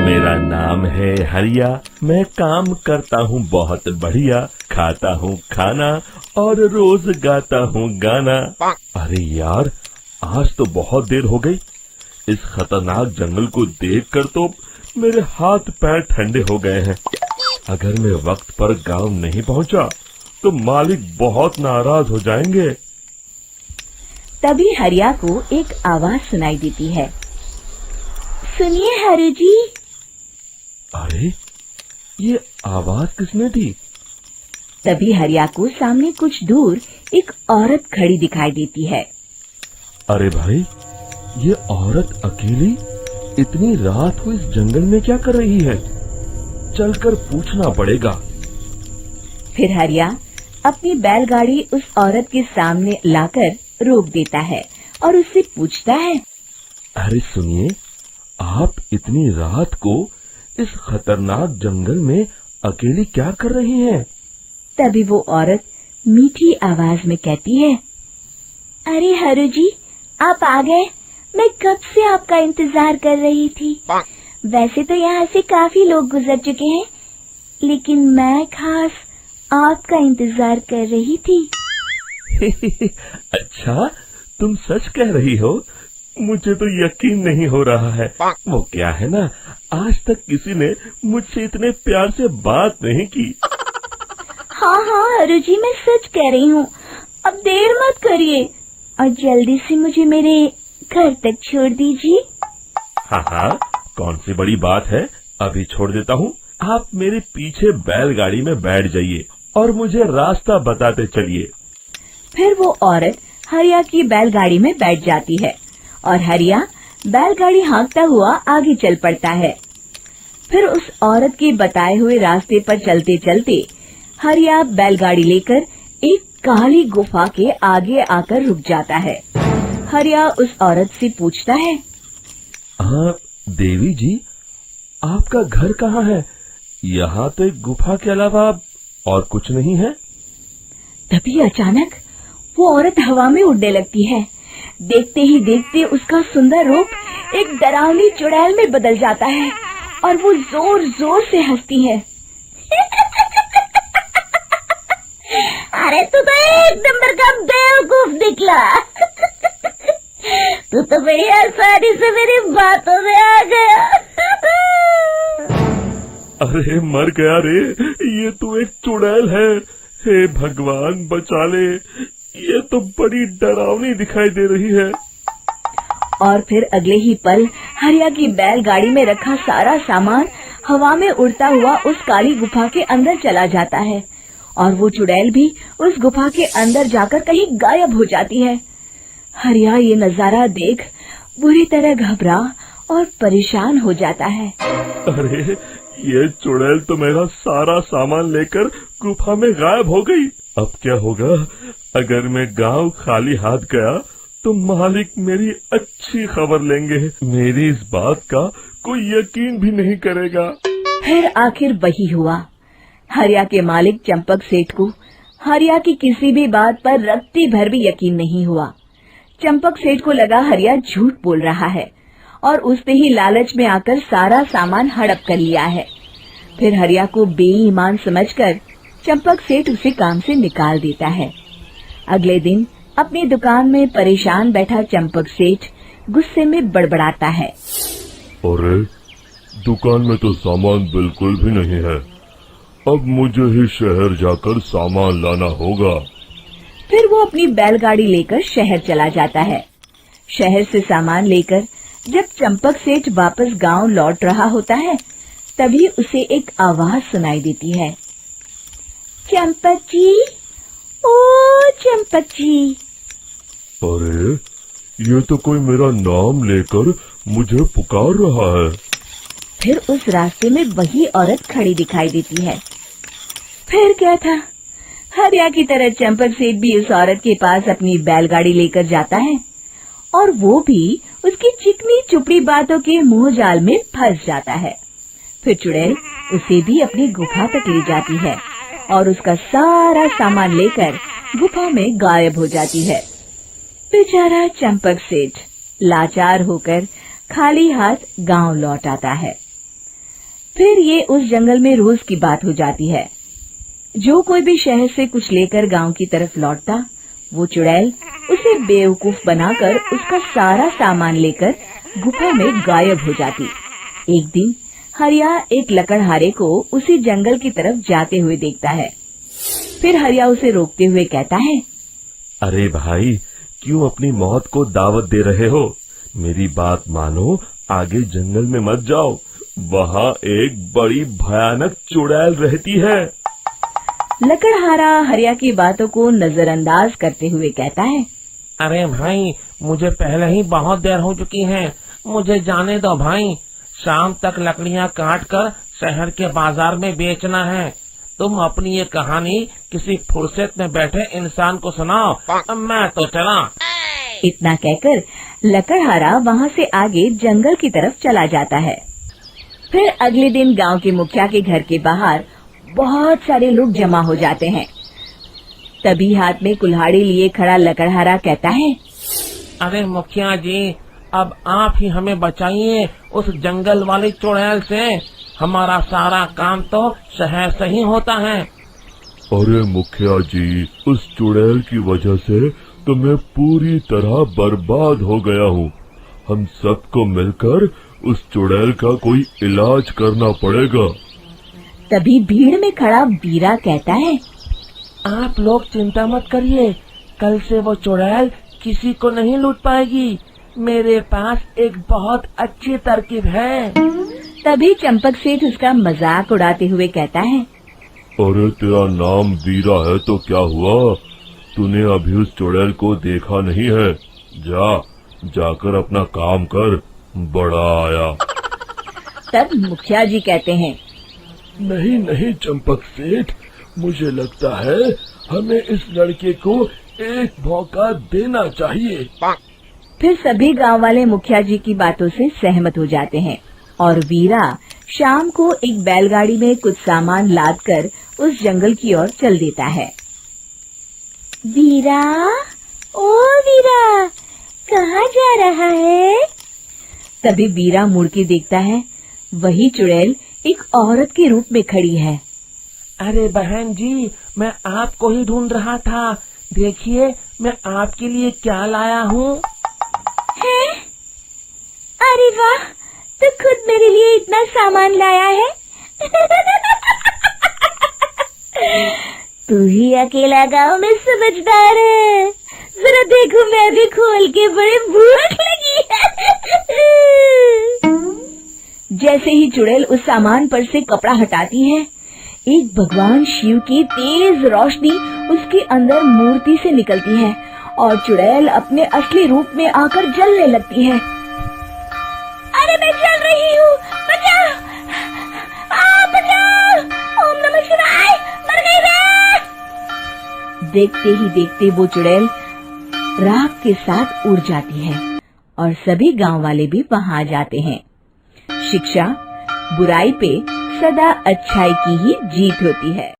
मेरा नाम है हरिया, मैं काम करता हूँ बहुत बढ़िया, खाता हूँ खाना और रोज गाता हूँ गाना। अरे यार, आज तो बहुत देर हो गई। इस खतरनाक जंगल को देखकर तो मेरे हाथ पैर ठंडे हो गए हैं। अगर मैं वक्त पर गांव नहीं पहुंचा तो मालिक बहुत नाराज हो जाएंगे। तभी हरिया को एक आवाज सुनाई देती है। सुनिए हरु जी। अरे, ये आवाज किसने दी? तभी हरिया को सामने कुछ दूर एक औरत खड़ी दिखाई देती है। अरे भाई, ये औरत अकेली इतनी रात को इस जंगल में क्या कर रही है? चलकर पूछना पड़ेगा। फिर हरिया अपनी बैलगाड़ी उस औरत के सामने लाकर रोक देता है और उससे पूछता है। अरे सुनिए, आप इतनी रात को इस खतरनाक जंगल में अकेली क्या कर रही हैं? तभी वो औरत मीठी आवाज में कहती है, अरे हरु जी, आप आ गए। मैं कब से आपका इंतजार कर रही थी। वैसे तो यहाँ से काफी लोग गुजर चुके हैं, लेकिन मैं खास आपका इंतजार कर रही थी। अच्छा, तुम सच कह रही हो? मुझे तो यकीन नहीं हो रहा है। वो क्या है ना, आज तक किसी ने मुझसे इतने प्यार से बात नहीं की। हाँ हाँ हरु जी, मैं सच कह रही हूँ। अब देर मत करिए और जल्दी से मुझे मेरे घर तक छोड़ दीजिए। हाँ हाँ, कौन सी बड़ी बात है, अभी छोड़ देता हूँ। आप मेरे पीछे बैलगाड़ी में बैठ जाइए और मुझे रास्ता बताते चलिए। फिर वो औरत हरिया की बैलगाड़ी में बैठ जाती है और हरिया बैलगाड़ी हाँकता हुआ आगे चल पड़ता है। फिर उस औरत के बताए हुए रास्ते पर चलते चलते हरिया बैलगाड़ी लेकर एक काली गुफा के आगे आकर रुक जाता है। हरिया उस औरत से पूछता है, हाँ देवी जी, आपका घर कहाँ है? यहाँ तो एक गुफा के अलावा और कुछ नहीं है। तभी अचानक वो औरत हवा में उड़ने लगती है। देखते ही देखते उसका सुंदर रूप एक डरावनी चुड़ैल में बदल जाता है और वो जोर जोर से हंसती है। अरे तू तो एक नंबर का बेवकूफ निकला। तू तो बड़ी आसानी से मेरी बातों में आ गया। अरे मर गया रे, ये तो एक चुड़ैल है। हे भगवान बचा ले, ये तो बड़ी डरावनी दिखाई दे रही है। और फिर अगले ही पल हरिया की बैलगाड़ी में रखा सारा सामान हवा में उड़ता हुआ उस काली गुफा के अंदर चला जाता है और वो चुड़ैल भी उस गुफा के अंदर जाकर कहीं गायब हो जाती है। हरिया ये नजारा देख बुरी तरह घबरा और परेशान हो जाता है। अरे, ये चुड़ैल तो मेरा सारा सामान लेकर गुफा में गायब हो गई। अब क्या होगा? अगर मैं गांव खाली हाथ गया तो मालिक मेरी अच्छी खबर लेंगे। मेरी इस बात का कोई यकीन भी नहीं करेगा। फिर आखिर वही हुआ। हरिया के मालिक चंपक सेठ को हरिया की किसी भी बात पर रत्ती भर भी यकीन नहीं हुआ। चंपक सेठ को लगा हरिया झूठ बोल रहा है और उसने ही लालच में आकर सारा सामान हड़प कर लिया है। फिर हरिया को बेईमान समझकर चंपक सेठ उसे काम से निकाल देता है। अगले दिन अपनी दुकान में परेशान बैठा चंपक सेठ गुस्से में बड़बड़ाता है। अरे, दुकान में तो सामान बिल्कुल भी नहीं है। अब मुझे ही शहर जाकर सामान लाना होगा। फिर वो अपनी बैलगाड़ी लेकर शहर चला जाता है। शहर से सामान लेकर जब चंपक सेठ वापस गांव लौट रहा होता है, तभी उसे एक आवाज सुनाई देती है। चंपक जी, ओ चंपक जी। अरे, ये तो कोई मेरा नाम लेकर मुझे पुकार रहा है। फिर उस रास्ते में वही औरत खड़ी दिखाई देती है। फिर क्या था, हरिया की तरह चंपक सेठ भी उस औरत के पास अपनी बैलगाड़ी लेकर जाता है और वो भी उसकी चिकनी चुपड़ी बातों के मुंह जाल में फंस जाता है। फिर चुड़ैल उसे भी अपनी गुफा तक ले जाती है और उसका सारा सामान लेकर गुफा में गायब हो जाती है। बेचारा चंपक सेठ लाचार होकर खाली हाथ गांव लौट आता है। फिर ये उस जंगल में रोज की बात हो जाती है। जो कोई भी शहर से कुछ लेकर गांव की तरफ लौटता, वो चुड़ैल उसे बेवकूफ बनाकर उसका सारा सामान लेकर गुफा में गायब हो जाती। एक दिन हरिया एक लकड़हारे को उसी जंगल की तरफ जाते हुए देखता है। फिर हरिया उसे रोकते हुए कहता है, अरे भाई, क्यों अपनी मौत को दावत दे रहे हो? मेरी बात मानो, आगे जंगल में मत जाओ, वहाँ एक बड़ी भयानक चुड़ैल रहती है। लकड़हारा हरिया की बातों को नजरअंदाज करते हुए कहता है, अरे भाई, मुझे पहले ही बहुत देर हो चुकी है, मुझे जाने दो भाई। शाम तक लकड़ियाँ काट कर शहर के बाजार में बेचना है। तुम अपनी ये कहानी किसी फुर्सत में बैठे इंसान को सुनाओ, मैं तो चला। इतना कहकर लकड़हारा वहाँ से आगे जंगल की तरफ चला जाता है। फिर अगले दिन गांव के मुखिया के घर के बाहर बहुत सारे लोग जमा हो जाते हैं। तभी हाथ में कुल्हाड़ी लिए खड़ा लकड़हारा कहता है, अरे मुखिया जी, अब आप ही हमें बचाइए उस जंगल वाली चुड़ैल से। हमारा सारा काम तो शहर से ही होता है। अरे मुखिया जी, उस चुड़ैल की वजह से तो मैं पूरी तरह बर्बाद हो गया हूँ। हम सबको मिलकर उस चुड़ैल का कोई इलाज करना पड़ेगा। तभी भीड़ में खड़ा वीरा कहता है, आप लोग चिंता मत करिए, कल से वो चुड़ैल किसी को नहीं लूट पाएगी। मेरे पास एक बहुत अच्छी तरकीब है। तभी चंपक सेठ उसका मजाक उड़ाते हुए कहता है, अरे तेरा नाम वीरा है तो क्या हुआ? तूने अभी उस चुड़ैल को देखा नहीं है? जाकर अपना काम कर, बड़ा आया। तब मुखिया जी कहते हैं, नहीं चंपक सेठ, मुझे लगता है हमें इस लड़के को एक मौका देना चाहिए। फिर सभी गांव वाले मुखिया जी की बातों से सहमत हो जाते हैं और वीरा शाम को एक बैलगाड़ी में कुछ सामान लादकर उस जंगल की ओर चल देता है। वीरा, ओ वीरा, कहाँ जा रहा है? तभी वीरा मुड़ के देखता है, वही चुड़ैल एक औरत के रूप में खड़ी है। अरे बहन जी, मैं आपको ही ढूंढ रहा था। देखिए, मैं आपके लिए क्या लाया हूँ। है? अरे वाह, तो खुद मेरे लिए इतना सामान लाया है। तू ही अकेला गांव में समझदार है। जरा देखो, मैं भी खोल के, बड़े भूख लगी है। जैसे ही चुड़ैल उस सामान पर से कपड़ा हटाती है, एक भगवान शिव की तेज रोशनी उसके अंदर मूर्ति से निकलती है और चुड़ैल अपने असली रूप में आकर जलने लगती है। अरे मैं जल रही हूँ, बचाओ! बचाओ! ओम नमः शिवाय, मर गई मैं! देखते ही देखते वो चुड़ैल राख के साथ उड़ जाती है और सभी गांव वाले भी वहां जाते हैं। शिक्षा बुराई पे सदा अच्छाई की ही जीत होती है।